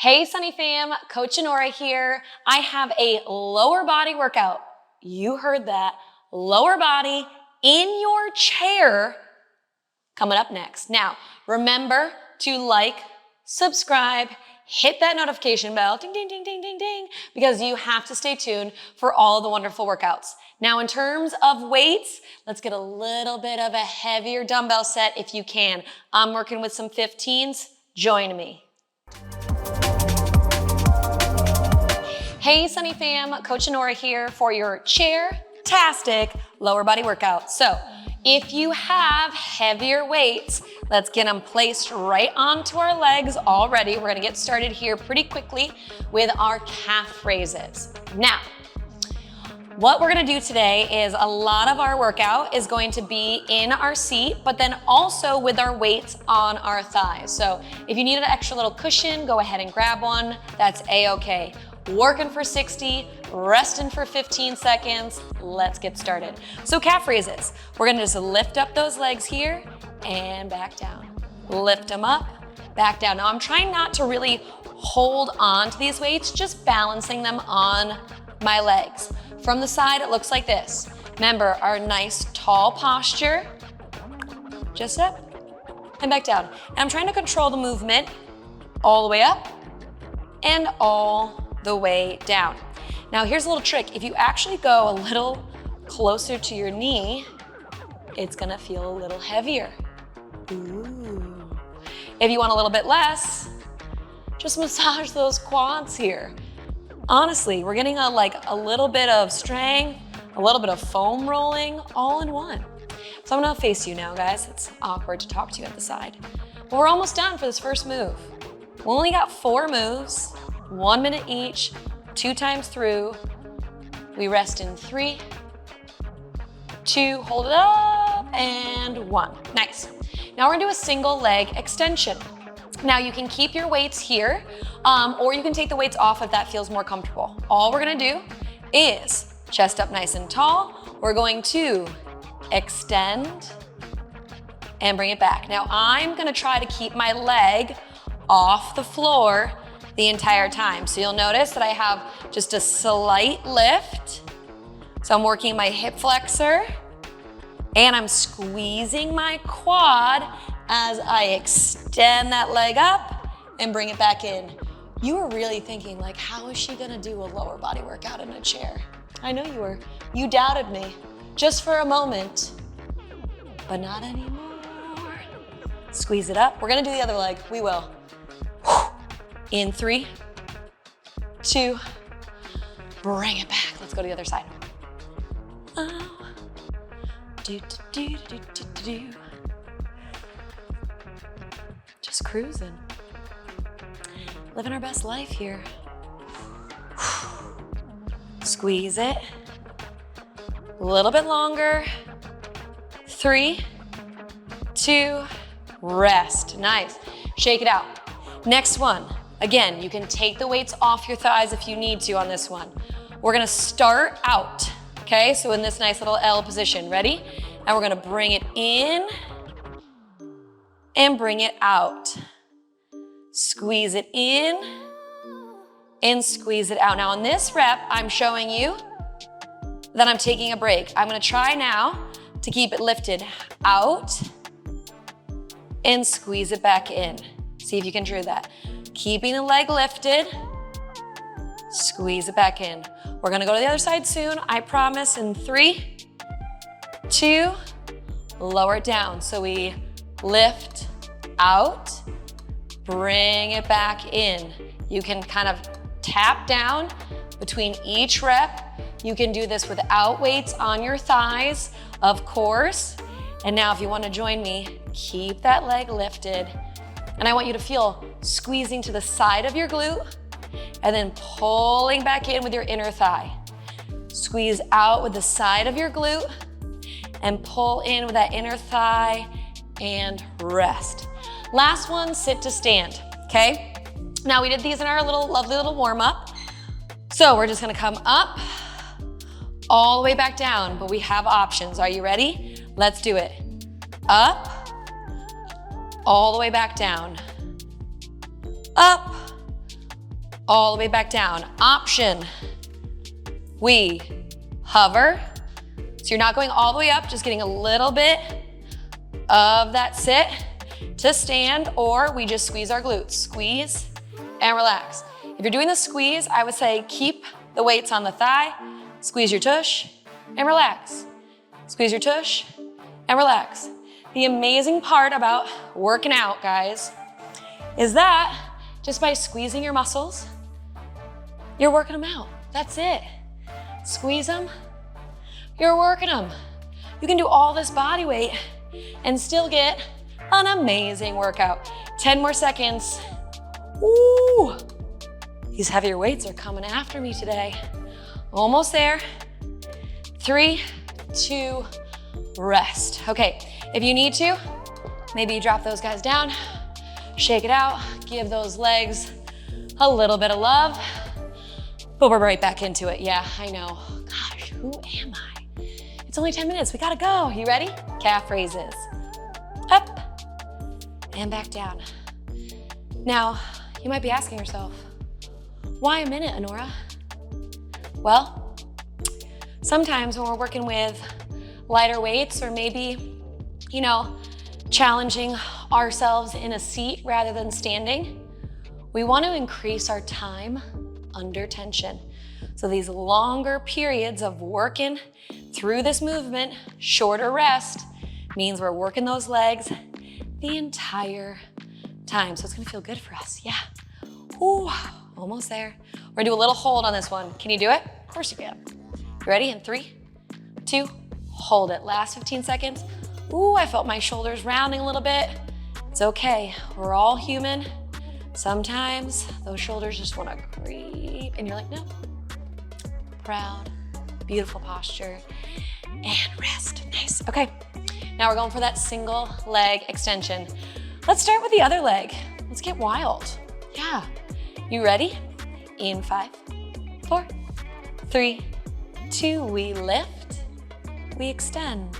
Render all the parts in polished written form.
Hey Sunny fam, Coach Annora here. I have a lower body workout. You heard that. Lower body in your chair coming up next. Now, remember to like, subscribe, hit that notification bell, ding, ding, ding, ding, ding, ding, because you have to stay tuned for all the wonderful workouts. Now, in terms of weights, let's get a little bit of a heavier dumbbell set if you can. I'm working with some 15s. Join me. Hey Sunny fam, Coach Annora here for your Chairtastic lower body workout. So if you have heavier weights, let's get them placed right onto our legs already. We're gonna get started here pretty quickly with our calf raises. Now, what we're gonna do today is a lot of our workout is going to be in our seat, but then also with our weights on our thighs. So if you need an extra little cushion, go ahead and grab one. That's A-okay. Working for 60, resting for 15 seconds. Let's get started. So calf raises. We're gonna just lift up those legs here and back down. Lift them up, back down. Now I'm trying not to really hold on to these weights, just balancing them on my legs. From the side, it looks like this. Remember our nice tall posture. Just up and back down. And I'm trying to control the movement all the way up and all the way down. Now here's a little trick. If you actually go a little closer to your knee, it's gonna feel a little heavier. Ooh. If you want a little bit less, just massage those quads here. Honestly, we're getting a little bit of strength, a little bit of foam rolling, all in one. So I'm gonna face you now, guys. It's awkward to talk to you at the side. But we're almost done for this first move. We only got 4 moves. 1 minute each, 2 times through. We rest in 3, 2, hold it up, and 1. Nice. Now we're gonna do a single leg extension. Now you can keep your weights here, or you can take the weights off if that feels more comfortable. All we're gonna do is chest up nice and tall. We're going to extend and bring it back. Now I'm gonna try to keep my leg off the floor the entire time. So you'll notice that I have just a slight lift. So I'm working my hip flexor and I'm squeezing my quad as I extend that leg up and bring it back in. You were really thinking like, how is she gonna do a lower body workout in a chair? I know you were. You doubted me just for a moment, but not anymore. Squeeze it up. We're gonna do the other leg. We will. In 3, 2, bring it back. Let's go to the other side. Oh. Do, do, do, do, do, do. Just cruising. Living our best life here. Squeeze it. A little bit longer. 3, 2, rest. Nice. Shake it out. Next one. Again, you can take the weights off your thighs if you need to on this one. We're gonna start out, okay? So in this nice little L position, ready? And we're gonna bring it in and bring it out. Squeeze it in and squeeze it out. Now on this rep, I'm showing you that I'm taking a break. I'm gonna try now to keep it lifted out and squeeze it back in. See if you can do that. Keeping the leg lifted, squeeze it back in. We're gonna go to the other side soon, I promise, in 3, 2, lower it down. So we lift out, bring it back in. You can kind of tap down between each rep. You can do this without weights on your thighs, of course. And now if you wanna join me, keep that leg lifted. And I want you to feel squeezing to the side of your glute and then pulling back in with your inner thigh. Squeeze out with the side of your glute and pull in with that inner thigh and rest. Last one, sit to stand, okay? Now we did these in our lovely little warm up. So we're just gonna come up, all the way back down, but we have options. Are you ready? Let's do it. Up, all the way back down. Up, all the way back down. Option, we hover. So you're not going all the way up, just getting a little bit of that sit to stand, or we just squeeze our glutes. Squeeze and relax. If you're doing the squeeze, I would say keep the weights on the thigh, squeeze your tush and relax. Squeeze your tush and relax. The amazing part about working out, guys, is that just by squeezing your muscles, you're working them out. That's it. Squeeze them, you're working them. You can do all this body weight and still get an amazing workout. 10 more seconds. Ooh, these heavier weights are coming after me today. Almost there. 3, 2, rest. Okay, if you need to, maybe you drop those guys down, shake it out, give those legs a little bit of love, but we're right back into it. Yeah, I know. Gosh, who am I? It's only 10 minutes, we gotta go. You ready? Calf raises. Up and back down. Now, you might be asking yourself, why a minute, Annora? Well, sometimes when we're working with lighter weights or maybe, challenging ourselves in a seat rather than standing, we want to increase our time under tension. So these longer periods of working through this movement, shorter rest, means we're working those legs the entire time. So it's gonna feel good for us, yeah. Ooh, almost there. We're gonna do a little hold on this one. Can you do it? Of course you can. You ready? In 3, 2, hold it. Last 15 seconds. Ooh, I felt my shoulders rounding a little bit. It's okay, we're all human. Sometimes those shoulders just wanna creep and you're like, no. Proud, beautiful posture, and rest, nice. Okay, now we're going for that single leg extension. Let's start with the other leg. Let's get wild, yeah. You ready? In 5, 4, 3, 2, we lift, we extend,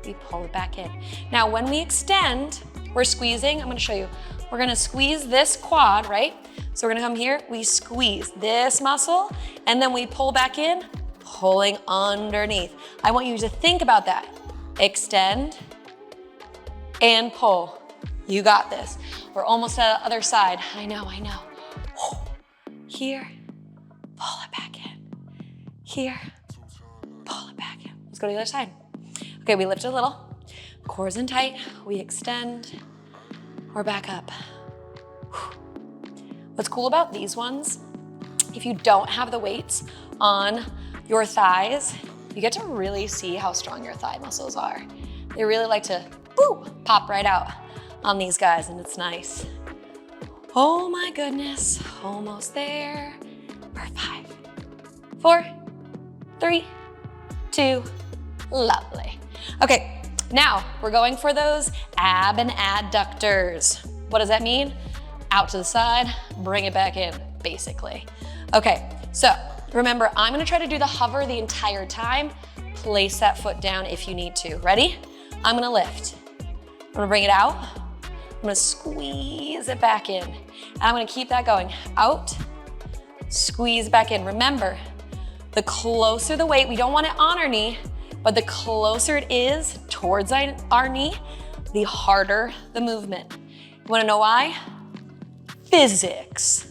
we pull it back in. Now, when we extend, we're squeezing. I'm gonna show you. We're gonna squeeze this quad, right? So we're gonna come here, we squeeze this muscle, and then we pull back in, pulling underneath. I want you to think about that. Extend and pull. You got this. We're almost at the other side. I know. Here, pull it back in. Here, pull it back in. Let's go to the other side. Okay, we lift a little. Core's in tight. We extend. We're back up. What's cool about these ones, if you don't have the weights on your thighs, you get to really see how strong your thigh muscles are. They really like to pop right out on these guys, and it's nice. Oh my goodness, almost there. We're 5, 4, 3, 2, lovely. Okay, now we're going for those ab and adductors. What does that mean? Out to the side, bring it back in, basically. Okay, so remember, I'm gonna try to do the hover the entire time. Place that foot down if you need to. Ready? I'm gonna lift. I'm gonna bring it out. I'm gonna squeeze it back in. And I'm gonna keep that going. Out, squeeze back in. Remember, the closer the weight, we don't want it on our knee, but the closer it is towards our knee, the harder the movement. You wanna know why? Physics,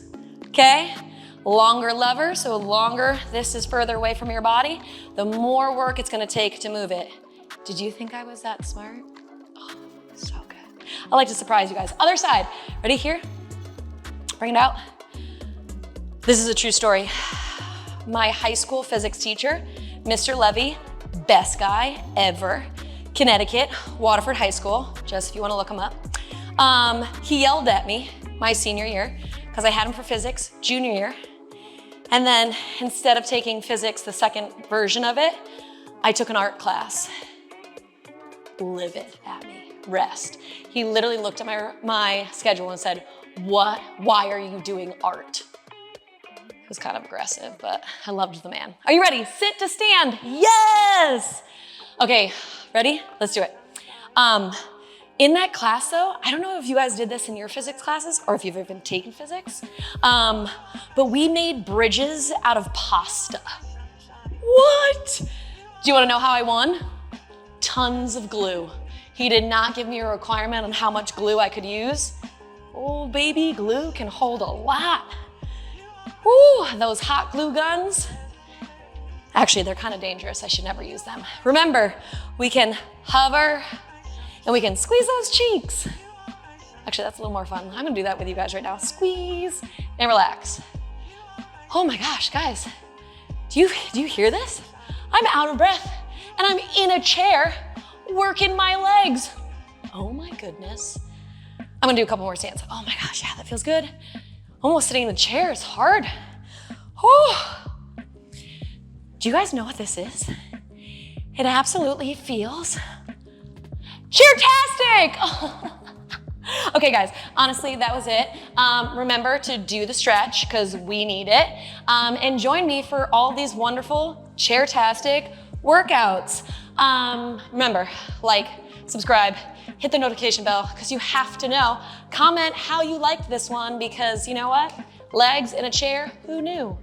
okay? Longer lever, so longer this is further away from your body, the more work it's gonna take to move it. Did you think I was that smart? Oh, so good. I like to surprise you guys. Other side, ready here? Bring it out. This is a true story. My high school physics teacher, Mr. Levy, best guy ever, Connecticut, Waterford High School, just if you wanna look him up. He yelled at me my senior year because I had him for physics junior year. And then instead of taking physics, the second version of it, I took an art class. Livid at me, rest. He literally looked at my schedule and said, why are you doing art? It was kind of aggressive, but I loved the man. Are you ready? Sit to stand, yes! Okay, ready? Let's do it. In that class though, I don't know if you guys did this in your physics classes or if you've even taken physics, but we made bridges out of pasta. What? Do you wanna know how I won? Tons of glue. He did not give me a requirement on how much glue I could use. Oh baby, glue can hold a lot. Woo, those hot glue guns. Actually, they're kind of dangerous. I should never use them. Remember, we can hover and we can squeeze those cheeks. Actually, that's a little more fun. I'm gonna do that with you guys right now. Squeeze and relax. Oh my gosh, guys, do you hear this? I'm out of breath and I'm in a chair working my legs. Oh my goodness. I'm gonna do a couple more stands. Oh my gosh, yeah, that feels good. Almost sitting in the chair is hard. Oh. Do you guys know what this is? It absolutely feels Chairtastic! Oh. Okay guys, honestly, that was it. Remember to do the stretch because we need it. And join me for all these wonderful Chairtastic workouts. Remember, like, subscribe, hit the notification bell because you have to know. Comment how you liked this one because you know what? Legs in a chair, who knew?